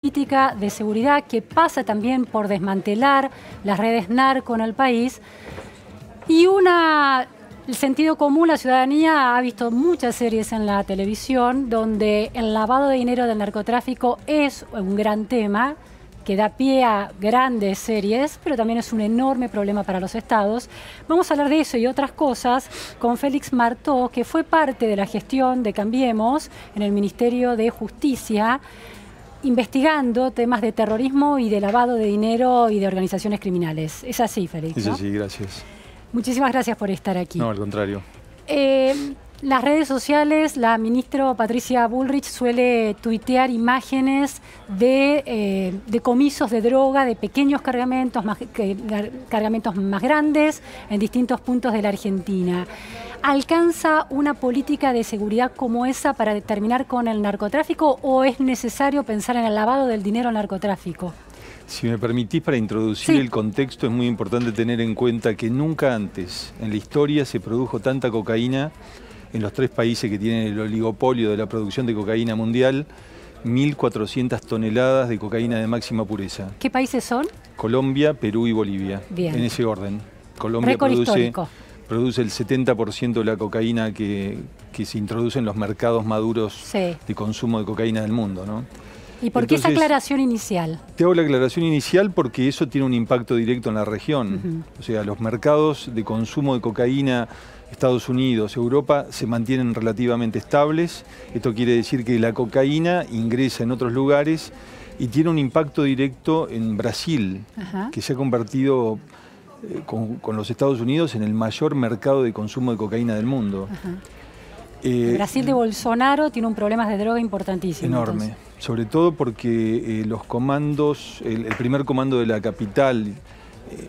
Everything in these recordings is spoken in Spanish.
política de seguridad que pasa también por desmantelar las redes narco en el país. Y el sentido común, la ciudadanía ha visto muchas series en la televisión donde el lavado de dinero del narcotráfico es un gran tema que da pie a grandes series, pero también es un enorme problema para los estados. Vamos a hablar de eso y otras cosas con Félix Martó, que fue parte de la gestión de Cambiemos en el Ministerio de Justicia, investigando temas de terrorismo y de lavado de dinero y de organizaciones criminales. Es así, Félix, ¿no? Es así, gracias. Muchísimas gracias por estar aquí. No, al contrario. Las redes sociales, la ministra Patricia Bullrich suele tuitear imágenes de decomisos de droga, de pequeños cargamentos más grandes en distintos puntos de la Argentina. ¿Alcanza una política de seguridad como esa para terminar con el narcotráfico o es necesario pensar en el lavado del dinero al narcotráfico? Si me permitís, para introducir el contexto, es muy importante tener en cuenta que nunca antes en la historia se produjo tanta cocaína en los 3 países que tienen el oligopolio de la producción de cocaína mundial, 1.400 toneladas de cocaína de máxima pureza. ¿Qué países son? Colombia, Perú y Bolivia. Bien. En ese orden. Colombia produce el 70% de la cocaína que se introduce en los mercados maduros de consumo de cocaína del mundo, ¿no? ¿Y por qué esa aclaración inicial? Te hago la aclaración inicial porque eso tiene un impacto directo en la región. O sea, los mercados de consumo de cocaína, Estados Unidos, Europa, se mantienen relativamente estables. Esto quiere decir que la cocaína ingresa en otros lugares y tiene un impacto directo en Brasil, que se ha convertido con los Estados Unidos en el mayor mercado de consumo de cocaína del mundo. Brasil de Bolsonaro tiene un problema de droga importantísimo. Enorme. Entonces. Sobre todo porque los comandos, el primer comando de la capital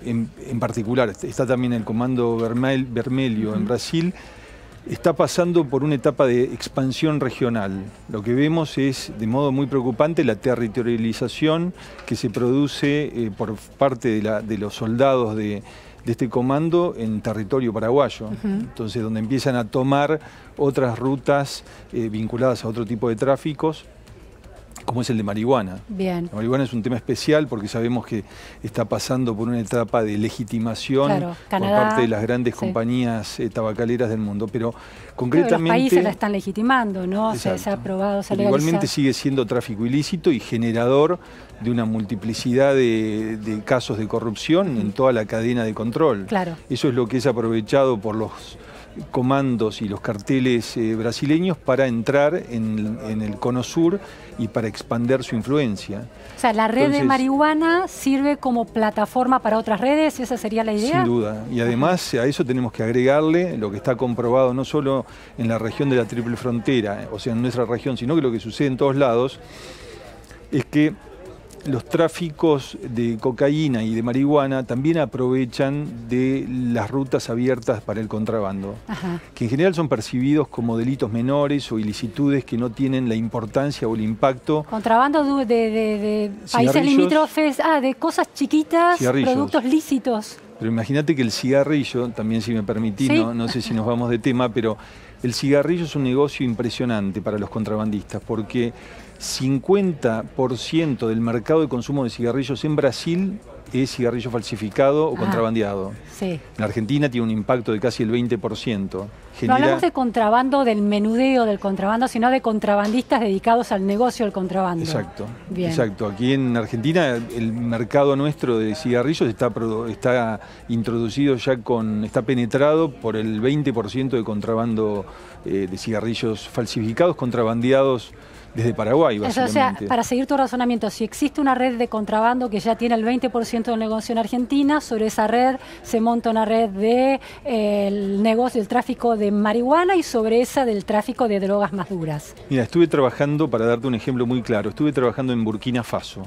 en particular, está también el comando Vermelho en Brasil, está pasando por una etapa de expansión regional. Lo que vemos es, de modo muy preocupante, la territorialización que se produce por parte de los soldados de este comando en territorio paraguayo. Entonces, donde empiezan a tomar otras rutas vinculadas a otro tipo de tráficos, como es el de marihuana. Bien. La marihuana es un tema especial porque sabemos que está pasando por una etapa de legitimación por parte de las grandes compañías tabacaleras del mundo, pero concretamente... Los países la están legitimando, ¿no? Se ha aprobado, se ha legalizado. Igualmente sigue siendo tráfico ilícito y generador de una multiplicidad de casos de corrupción en toda la cadena de control. Claro. Eso es lo que es aprovechado por los comandos y los carteles brasileños para entrar en el cono sur y para expandir su influencia. O sea, la red de marihuana sirve como plataforma para otras redes, ¿esa sería la idea? Sin duda, y además a eso tenemos que agregarle lo que está comprobado no solo en la región de la Triple Frontera, o sea, en nuestra región, sino que lo que sucede en todos lados es que los tráficos de cocaína y de marihuana también aprovechan de las rutas abiertas para el contrabando, que en general son percibidos como delitos menores o ilicitudes que no tienen la importancia o el impacto. Contrabando de países limítrofes, de cosas chiquitas, productos lícitos. Pero imagínate que el cigarrillo, también si me permitís, no sé si nos vamos de tema, pero el cigarrillo es un negocio impresionante para los contrabandistas, porque 50% del mercado de consumo de cigarrillos en Brasil es cigarrillo falsificado o contrabandeado. En Argentina tiene un impacto de casi el 20%. No hablamos de contrabando, del menudeo del contrabando, sino de contrabandistas dedicados al negocio del contrabando. Exacto. Bien. Exacto. Aquí en Argentina el mercado nuestro de cigarrillos está introducido ya está penetrado por el 20% de contrabando de cigarrillos falsificados, contrabandeados desde Paraguay, básicamente. O sea, para seguir tu razonamiento, si existe una red de contrabando que ya tiene el 20% del negocio en Argentina, sobre esa red se monta una red del negocio del tráfico de marihuana y sobre esa del tráfico de drogas más duras. Mira, estuve trabajando, para darte un ejemplo muy claro, estuve trabajando en Burkina Faso.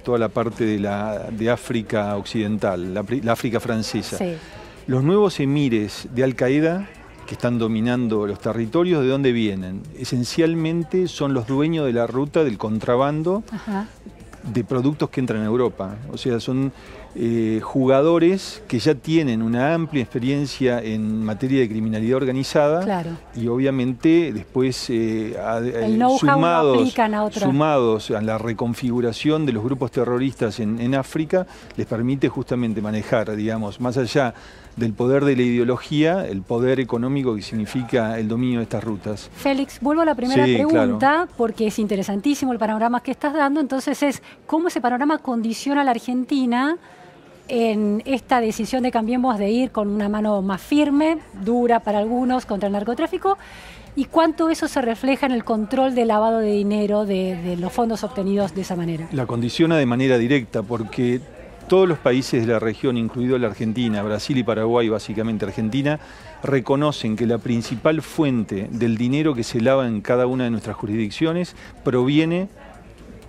Toda la parte de África Occidental, la África francesa. Los nuevos emires de Al-Qaeda que están dominando los territorios, ¿de dónde vienen? Esencialmente son los dueños de la ruta del contrabando de productos que entran a Europa. O sea, son jugadores que ya tienen una amplia experiencia en materia de criminalidad organizada, claro, y obviamente después sumados a la reconfiguración de los grupos terroristas en África, les permite justamente manejar, digamos, más allá del poder de la ideología, el poder económico que significa el dominio de estas rutas. Félix, vuelvo a la primera pregunta, porque es interesantísimo el panorama que estás dando. Entonces ¿cómo ese panorama condiciona a la Argentina en esta decisión de Cambiemos de ir con una mano más firme, dura para algunos, contra el narcotráfico? ¿Y cuánto eso se refleja en el control del lavado de dinero de los fondos obtenidos de esa manera? La condiciona de manera directa, porque todos los países de la región, incluido la Argentina, Brasil y Paraguay, básicamente Argentina, reconocen que la principal fuente del dinero que se lava en cada una de nuestras jurisdicciones proviene,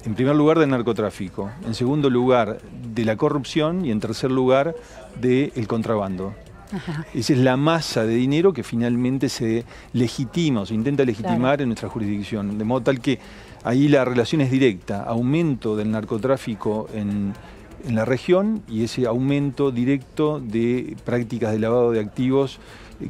en primer lugar, del narcotráfico, en segundo lugar, de la corrupción y en tercer lugar, del contrabando. Ajá. Esa es la masa de dinero que finalmente se legitima o se intenta legitimar en nuestra jurisdicción, de modo tal que ahí la relación es directa, aumento del narcotráfico en la región y ese aumento directo de prácticas de lavado de activos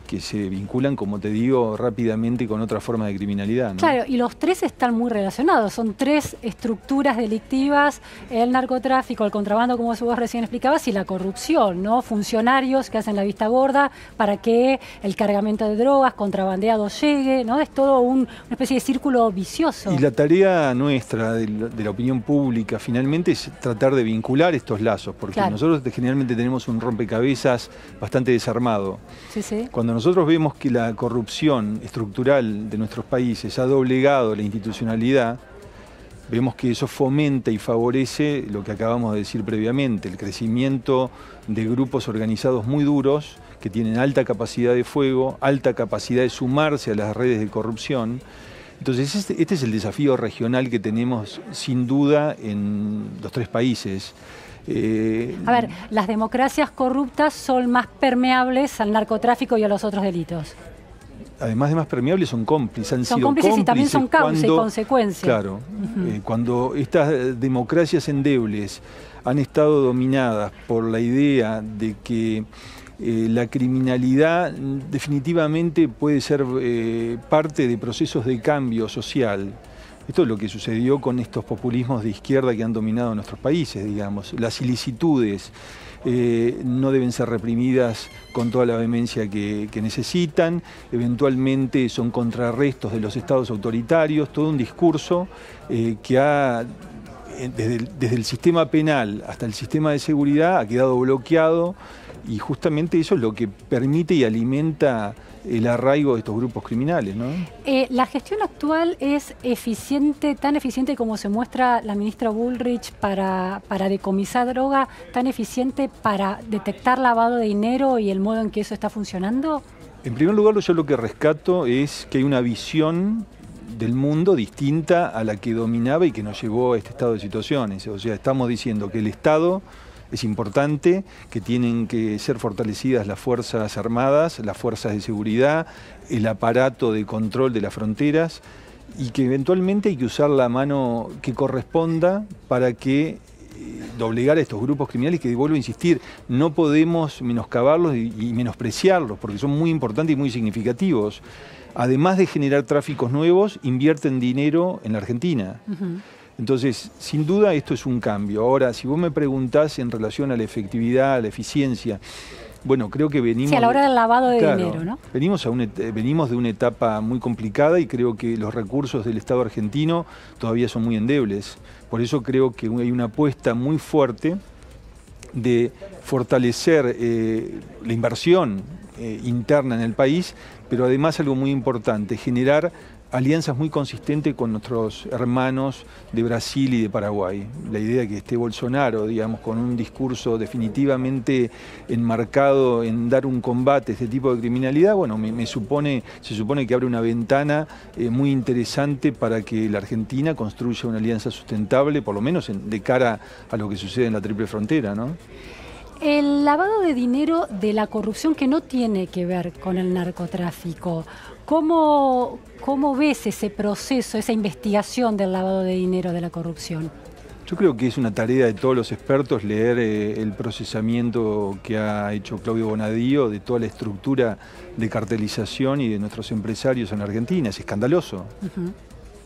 que se vinculan, como te digo, rápidamente con otras formas de criminalidad, ¿no? Claro, y los tres están muy relacionados, son tres estructuras delictivas: el narcotráfico, el contrabando, como vos recién explicabas, y la corrupción, ¿no? Funcionarios que hacen la vista gorda para que el cargamento de drogas contrabandeado llegue, ¿no? Es todo una especie de círculo vicioso. Y la tarea nuestra, de la opinión pública, finalmente, es tratar de vincular estos lazos, porque nosotros generalmente tenemos un rompecabezas bastante desarmado. Sí, sí. Cuando nosotros vemos que la corrupción estructural de nuestros países ha doblegado la institucionalidad, vemos que eso fomenta y favorece lo que acabamos de decir previamente, el crecimiento de grupos organizados muy duros, que tienen alta capacidad de fuego, alta capacidad de sumarse a las redes de corrupción. Entonces este es el desafío regional que tenemos sin duda en los tres países. A ver, las democracias corruptas son más permeables al narcotráfico y a los otros delitos. Además de más permeables, son cómplices, han sido cómplices y también son causa y consecuencia. Claro, cuando estas democracias endebles han estado dominadas por la idea de que la criminalidad definitivamente puede ser parte de procesos de cambio social. Esto es lo que sucedió con estos populismos de izquierda que han dominado nuestros países, digamos. Las ilicitudes no deben ser reprimidas con toda la vehemencia que necesitan, eventualmente son contrarrestos de los estados autoritarios, todo un discurso que ha, desde el sistema penal hasta el sistema de seguridad, ha quedado bloqueado, y justamente eso es lo que permite y alimenta el arraigo de estos grupos criminales, ¿no? ¿La gestión actual es eficiente, tan eficiente como se muestra la ministra Bullrich para decomisar droga, tan eficiente para detectar lavado de dinero y el modo en que eso está funcionando? En primer lugar, yo lo que rescato es que hay una visión del mundo distinta a la que dominaba y que nos llevó a este estado de situaciones. O sea, estamos diciendo que el Estado es importante, que tienen que ser fortalecidas las Fuerzas Armadas, las fuerzas de seguridad, el aparato de control de las fronteras, y que eventualmente hay que usar la mano que corresponda para que doblegar a estos grupos criminales, que, vuelvo a insistir, no podemos menoscabarlos y menospreciarlos, porque son muy importantes y muy significativos. Además de generar tráficos nuevos, invierten dinero en la Argentina. Entonces, sin duda esto es un cambio. Ahora, si vos me preguntás en relación a la efectividad, a la eficiencia, bueno, creo que venimos... Sí, a la hora del lavado de dinero, ¿no? Venimos de una etapa muy complicada y creo que los recursos del Estado argentino todavía son muy endebles. Por eso creo que hay una apuesta muy fuerte de fortalecer la inversión interna en el país, pero además algo muy importante, generar alianzas muy consistentes con nuestros hermanos de Brasil y de Paraguay. La idea de que esté Bolsonaro, digamos, con un discurso definitivamente enmarcado en dar un combate a este tipo de criminalidad, bueno, se supone que abre una ventana muy interesante para que la Argentina construya una alianza sustentable, por lo menos de cara a lo que sucede en la triple frontera, ¿no? El lavado de dinero de la corrupción, que no tiene que ver con el narcotráfico, ¿cómo ves ese proceso, esa investigación del lavado de dinero de la corrupción? Yo creo que es una tarea de todos los expertos leer el procesamiento que ha hecho Claudio Bonadío de toda la estructura de cartelización y de nuestros empresarios en la Argentina. Es escandaloso.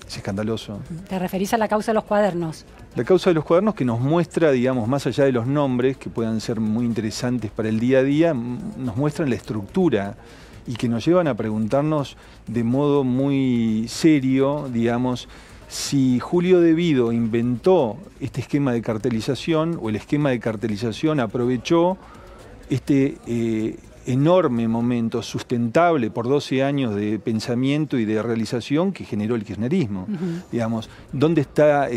Es escandaloso. ¿Te referís a la causa de los cuadernos? La causa de los cuadernos, que nos muestra, digamos, más allá de los nombres, que puedan ser muy interesantes para el día a día, nos muestran la estructura y que nos llevan a preguntarnos de modo muy serio, digamos, si Julio De Vido inventó este esquema de cartelización o el esquema de cartelización aprovechó este enorme momento sustentable por 12 años de pensamiento y de realización que generó el kirchnerismo. Digamos, ¿dónde está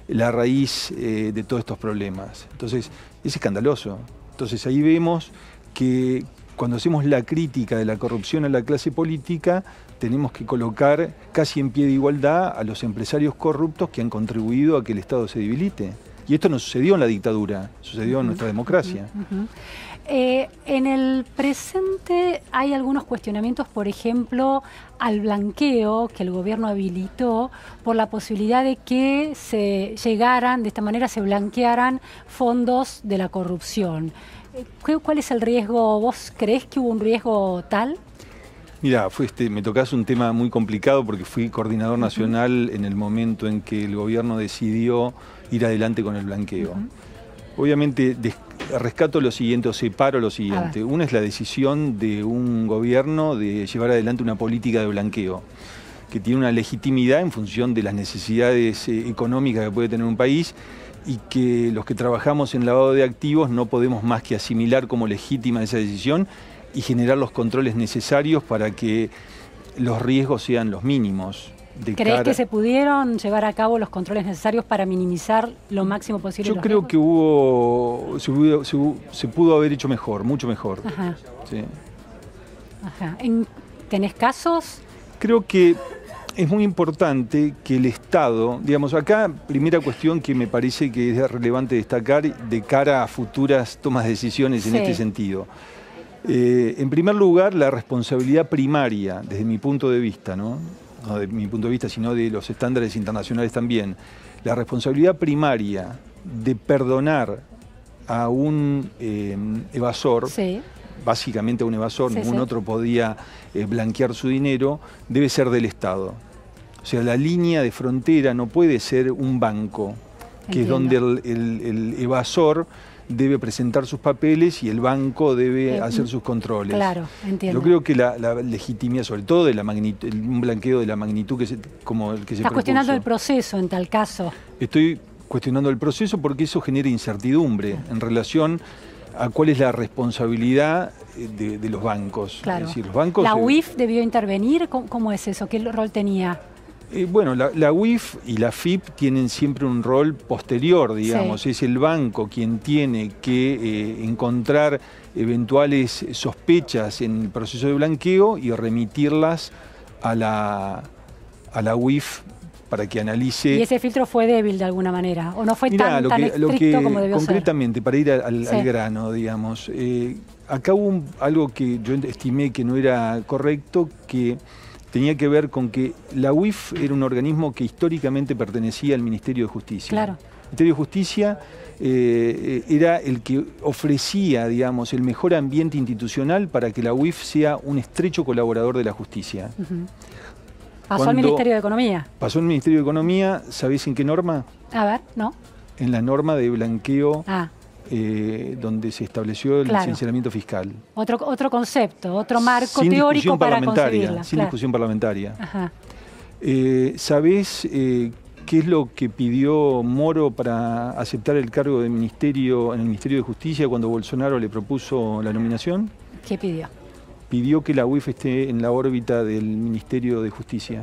la raíz de todos estos problemas? Entonces, es escandaloso. Entonces, ahí vemos que cuando hacemos la crítica de la corrupción a la clase política, tenemos que colocar casi en pie de igualdad a los empresarios corruptos que han contribuido a que el Estado se debilite. Y esto no sucedió en la dictadura, sucedió en nuestra democracia. En el presente hay algunos cuestionamientos, por ejemplo, al blanqueo que el gobierno habilitó por la posibilidad de que de esta manera se blanquearan fondos de la corrupción. ¿Cuál es el riesgo? ¿Vos creés que hubo un riesgo tal? Mira, me tocás un tema muy complicado porque fui coordinador nacional en el momento en que el gobierno decidió ir adelante con el blanqueo. Obviamente rescato lo siguiente o separo lo siguiente. Una es la decisión de un gobierno de llevar adelante una política de blanqueo que tiene una legitimidad en función de las necesidades económicas que puede tener un país y que los que trabajamos en lavado de activos no podemos más que asimilar como legítima esa decisión y generar los controles necesarios para que los riesgos sean los mínimos. ¿Crees que se pudieron llevar a cabo los controles necesarios para minimizar lo máximo posible? Yo creo que se pudo haber hecho mejor, mucho mejor. Sí. ¿Tenés casos? Creo que es muy importante que el Estado, digamos, acá, primera cuestión que me parece que es relevante destacar de cara a futuras tomas de decisiones en este sentido. En primer lugar, la responsabilidad primaria, desde mi punto de vista, no de mi punto de vista, sino de los estándares internacionales también, la responsabilidad primaria de perdonar a un evasor, básicamente a un evasor, ningún otro podía blanquear su dinero, debe ser del Estado. O sea, la línea de frontera no puede ser un banco, que es donde el evasor debe presentar sus papeles y el banco debe hacer sus controles. Claro, entiendo. Yo creo que la legitimidad, sobre todo de un blanqueo de la magnitud como el que se propuso. Estás cuestionando el proceso en tal caso. Estoy cuestionando el proceso porque eso genera incertidumbre en relación a cuál es la responsabilidad de los bancos. Claro. Es decir, los bancos, ¿La UIF debió intervenir? ¿Cómo es eso? ¿Qué rol tenía? Bueno, la UIF y la FIP tienen siempre un rol posterior, digamos. Es el banco quien tiene que encontrar eventuales sospechas en el proceso de blanqueo y remitirlas a la UIF para que analice. ¿Y ese filtro fue débil de alguna manera? ¿O no fue tan estricto como debió ser? Concretamente, para ir al grano, digamos, acá hubo algo que yo estimé que no era correcto, que tenía que ver con que la UIF era un organismo que históricamente pertenecía al Ministerio de Justicia. Claro. El Ministerio de Justicia era el que ofrecía, digamos, el mejor ambiente institucional para que la UIF sea un estrecho colaborador de la justicia. ¿Pasó al Ministerio de Economía? Pasó al Ministerio de Economía, ¿sabés en qué norma? A ver, ¿no? En la norma de blanqueo. Donde se estableció el licenciamiento fiscal. Otro concepto, otro marco teórico para concebirla. Sin discusión parlamentaria. ¿Sabés qué es lo que pidió Moro para aceptar el cargo de ministerio en el Ministerio de Justicia cuando Bolsonaro le propuso la nominación? ¿Qué pidió? Pidió que la UIF esté en la órbita del Ministerio de Justicia.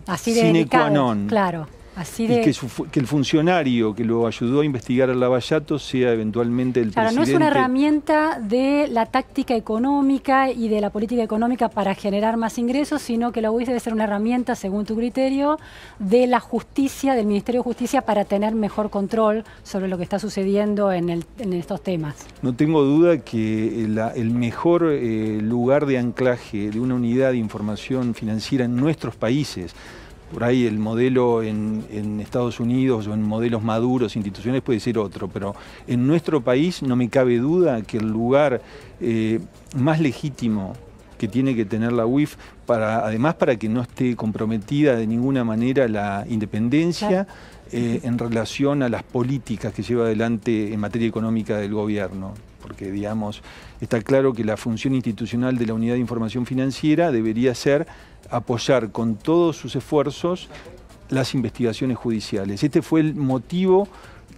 Así de delicado, claro. Y que el funcionario que lo ayudó a investigar al Lavallato sea eventualmente el presidente. No es una herramienta de la táctica económica y de la política económica para generar más ingresos, sino que la UIF debe ser una herramienta, según tu criterio, de la justicia, del Ministerio de Justicia, para tener mejor control sobre lo que está sucediendo en estos temas. No tengo duda que el mejor lugar de anclaje de una unidad de información financiera en nuestros países, Por ahí el modelo en Estados Unidos o en modelos maduros institucionales puede ser otro, pero en nuestro país no me cabe duda que el lugar más legítimo que tiene que tener la UIF, además para que no esté comprometida de ninguna manera la independencia, en relación a las políticas que lleva adelante en materia económica del gobierno. Porque, digamos, está claro que la función institucional de la Unidad de Información Financiera debería ser apoyar con todos sus esfuerzos las investigaciones judiciales. Este fue el motivo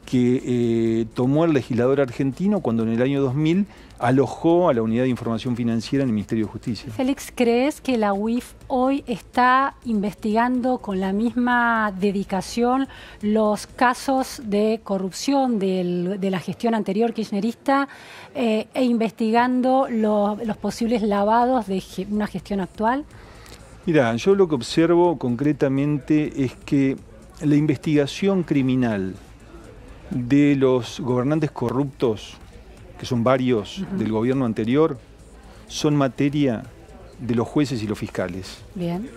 que tomó el legislador argentino cuando en el año 2000 alojó a la Unidad de Información Financiera en el Ministerio de Justicia. Félix, ¿crees que la UIF hoy está investigando con la misma dedicación los casos de corrupción de la gestión anterior kirchnerista e investigando los posibles lavados de una gestión actual? Mira, yo lo que observo concretamente es que la investigación criminal de los gobernantes corruptos, que son varios del gobierno anterior, son materia de los jueces y los fiscales. Bien.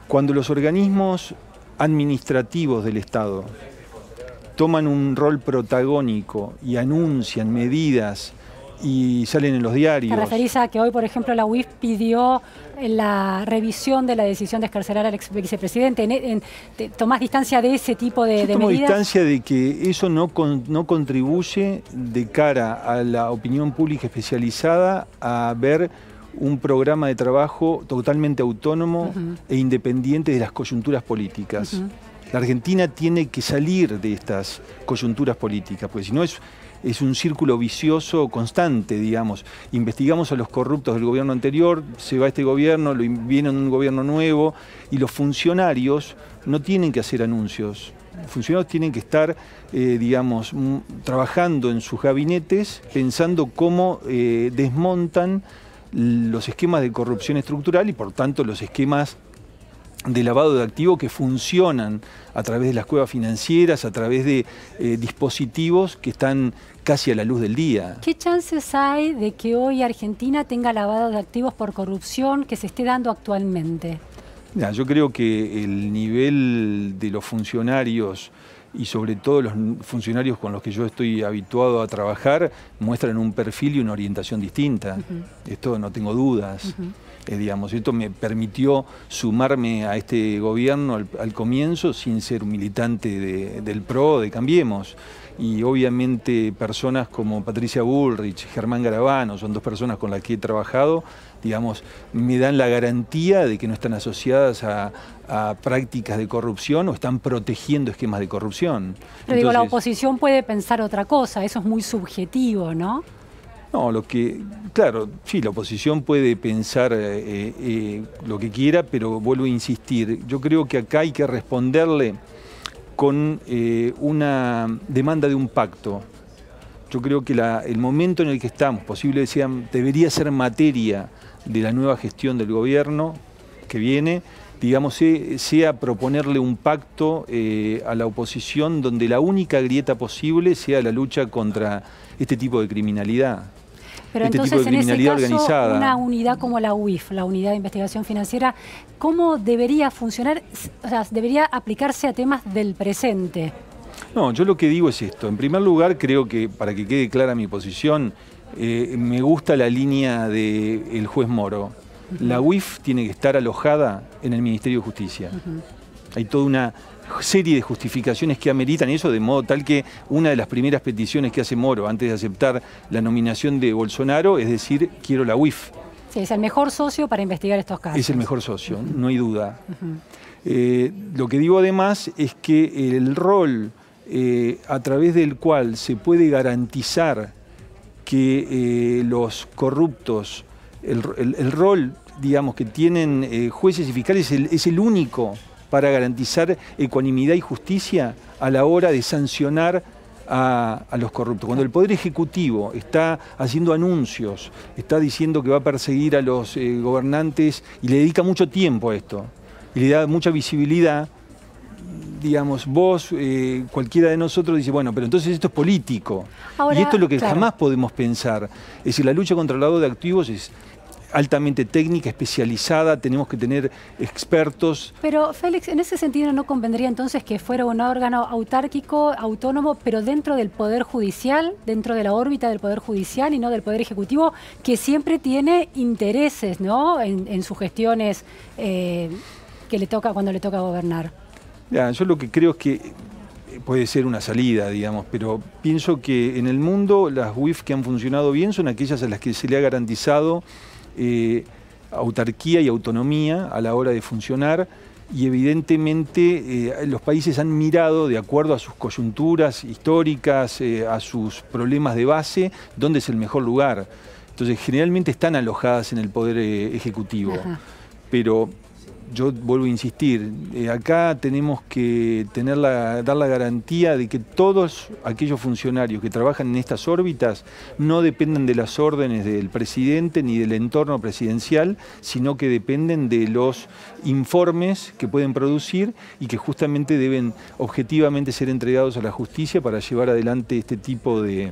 Cuando los organismos administrativos del Estado toman un rol protagónico y anuncian medidas y salen en los diarios. ¿Te referís a que hoy, por ejemplo, la UIF pidió la revisión de la decisión de excarcelar al ex vicepresidente? ¿Tomás distancia de ese tipo de medidas? Tomo distancia de que eso no contribuye de cara a la opinión pública especializada a ver un programa de trabajo totalmente autónomo e independiente de las coyunturas políticas. La Argentina tiene que salir de estas coyunturas políticas, porque si no es un círculo vicioso constante, digamos. Investigamos a los corruptos del gobierno anterior, se va este gobierno, viene un gobierno nuevo, y los funcionarios no tienen que hacer anuncios. Los funcionarios tienen que estar, digamos, trabajando en sus gabinetes, pensando cómo desmontan los esquemas de corrupción estructural y, por tanto, los esquemas de lavado de activos que funcionan a través de las cuevas financieras, a través de dispositivos que están casi a la luz del día. ¿Qué chances hay de que hoy Argentina tenga lavado de activos por corrupción que se esté dando actualmente? Mira, yo creo que el nivel de los funcionarios y sobre todo los funcionarios con los que yo estoy habituado a trabajar muestran un perfil y una orientación distinta. Esto no tengo dudas. Digamos, esto me permitió sumarme a este gobierno al comienzo sin ser un militante del PRO, de Cambiemos. Y obviamente personas como Patricia Bullrich, Germán Garabano, son dos personas con las que he trabajado, digamos, me dan la garantía de que no están asociadas a prácticas de corrupción o están protegiendo esquemas de corrupción. Pero digo, la oposición puede pensar otra cosa, eso es muy subjetivo, ¿no? No, claro, sí, la oposición puede pensar lo que quiera, pero vuelvo a insistir, yo creo que acá hay que responderle con una demanda de un pacto. Yo creo que el momento en el que estamos, debería ser materia de la nueva gestión del gobierno que viene, digamos, sea proponerle un pacto a la oposición donde la única grieta posible sea la lucha contra este tipo de criminalidad. Pero entonces, en ese caso, una unidad como la UIF, la Unidad de Investigación Financiera, ¿cómo debería funcionar? O sea, ¿debería aplicarse a temas del presente? No, yo lo que digo es esto. En primer lugar, creo que, para que quede clara mi posición, me gusta la línea del juez Moro. La UIF tiene que estar alojada en el Ministerio de Justicia. Hay toda una serie de justificaciones que ameritan eso, de modo tal que una de las primeras peticiones que hace Moro antes de aceptar la nominación de Bolsonaro es decir, quiero la UIF. Sí, es el mejor socio para investigar estos casos. Es el mejor socio, no hay duda. Lo que digo además es que el rol a través del cual se puede garantizar que los corruptos, el rol, digamos, que tienen jueces y fiscales es el único para garantizar ecuanimidad y justicia a la hora de sancionar a los corruptos. Cuando el Poder Ejecutivo está haciendo anuncios, está diciendo que va a perseguir a los gobernantes y le dedica mucho tiempo a esto, y le da mucha visibilidad, digamos, vos, cualquiera de nosotros dice, bueno, pero entonces esto es político. Ahora, y esto es lo que jamás podemos pensar. Es decir, la lucha contra el lavado de activos es altamente técnica, especializada, tenemos que tener expertos. Pero, Félix, en ese sentido no convendría entonces que fuera un órgano autárquico, autónomo, pero dentro del Poder Judicial, dentro de la órbita del Poder Judicial y no del Poder Ejecutivo, que siempre tiene intereses, ¿no?, en sus gestiones que le toca cuando le toca gobernar. Ya, yo lo que creo es que puede ser una salida, digamos, pero pienso que en el mundo las UIF que han funcionado bien son aquellas a las que se le ha garantizado autarquía y autonomía a la hora de funcionar, y evidentemente los países han mirado, de acuerdo a sus coyunturas históricas, a sus problemas de base, dónde es el mejor lugar. Entonces, generalmente están alojadas en el Poder Ejecutivo. Ajá. Pero yo vuelvo a insistir, acá tenemos que dar la garantía de que todos aquellos funcionarios que trabajan en estas órbitas no dependen de las órdenes del presidente ni del entorno presidencial, sino que dependen de los informes que pueden producir y que justamente deben objetivamente ser entregados a la justicia para llevar adelante este tipo de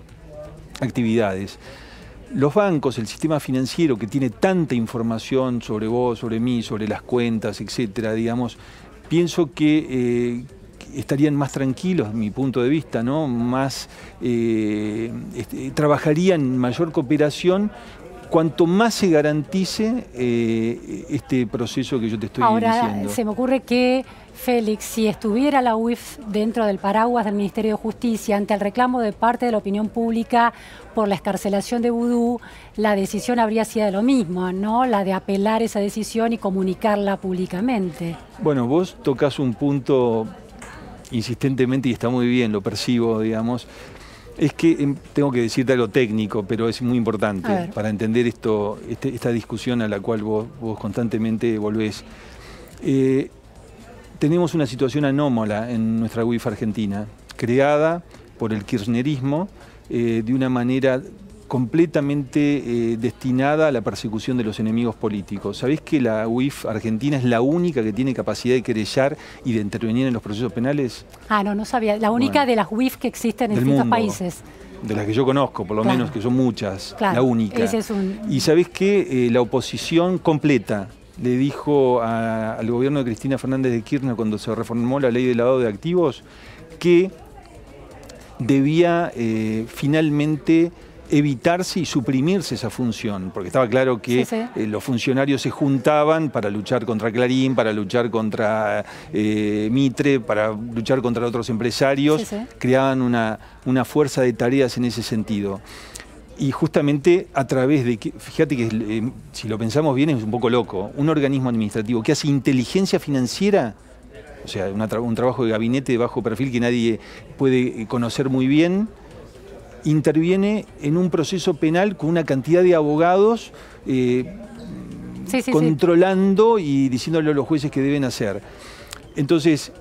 actividades. Los bancos, el sistema financiero que tiene tanta información sobre vos, sobre mí, sobre las cuentas, etcétera, digamos, pienso que estarían más tranquilos, mi punto de vista, ¿no? Más trabajarían en mayor cooperación cuanto más se garantice este proceso que yo te estoy diciendo. Ahora, se me ocurre que, Félix, si estuviera la UIF dentro del paraguas del Ministerio de Justicia, ante el reclamo de parte de la opinión pública por la excarcelación de Vudú, la decisión habría sido lo mismo, ¿no? La de apelar esa decisión y comunicarla públicamente. Bueno, vos tocás un punto insistentemente y está muy bien, lo percibo, digamos. Es que tengo que decirte algo técnico, pero es muy importante para entender esta discusión a la cual vos constantemente volvés. Tenemos una situación anómala en nuestra UIF argentina, creada por el kirchnerismo de una manera completamente destinada a la persecución de los enemigos políticos. ¿Sabés que la UIF argentina es la única que tiene capacidad de querellar y de intervenir en los procesos penales? Ah, no sabía. La única de las UIF que existen en distintos países. De las que yo conozco, por lo menos, que son muchas. La única. Ese es Y ¿sabés qué? La oposición completa le dijo al gobierno de Cristina Fernández de Kirchner, cuando se reformó la ley de lavado de activos, que debía finalmente evitarse y suprimirse esa función, porque estaba claro que los funcionarios se juntaban para luchar contra Clarín, para luchar contra Mitre, para luchar contra otros empresarios, creaban una fuerza de tareas en ese sentido. Y justamente a través de que, fíjate que si lo pensamos bien es un poco loco, un organismo administrativo que hace inteligencia financiera, o sea, un trabajo de gabinete de bajo perfil que nadie puede conocer muy bien, interviene en un proceso penal con una cantidad de abogados controlando y diciéndole a los jueces qué deben hacer. Entonces,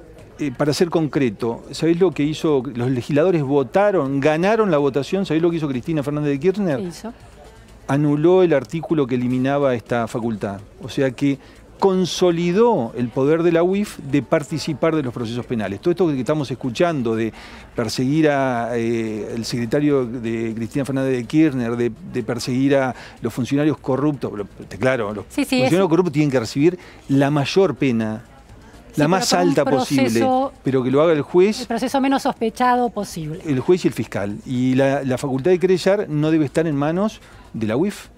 para ser concreto, ¿sabéis lo que hizo? Los legisladores votaron, ganaron la votación. ¿Sabéis lo que hizo Cristina Fernández de Kirchner? ¿Qué hizo? Anuló el artículo que eliminaba esta facultad. O sea que consolidó el poder de la UIF de participar de los procesos penales. Todo esto que estamos escuchando de perseguir al secretario de Cristina Fernández de Kirchner, de perseguir a los funcionarios corruptos, claro, los funcionarios corruptos tienen que recibir la mayor pena, la más alta posible, pero que lo haga el juez. El proceso menos sospechado posible. El juez y el fiscal. Y la facultad de querellar no debe estar en manos de la UIF.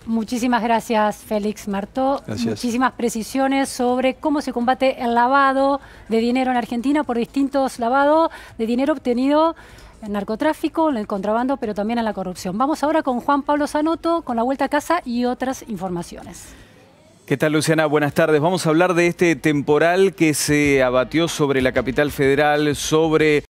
Muchísimas gracias, Félix Martó. Gracias. Muchísimas precisiones sobre cómo se combate el lavado de dinero en Argentina por distintos lavados de dinero obtenido en narcotráfico, en el contrabando, pero también en la corrupción. Vamos ahora con Juan Pablo Zanotto, con la vuelta a casa y otras informaciones. ¿Qué tal, Luciana? Buenas tardes. Vamos a hablar de este temporal que se abatió sobre la capital federal, sobre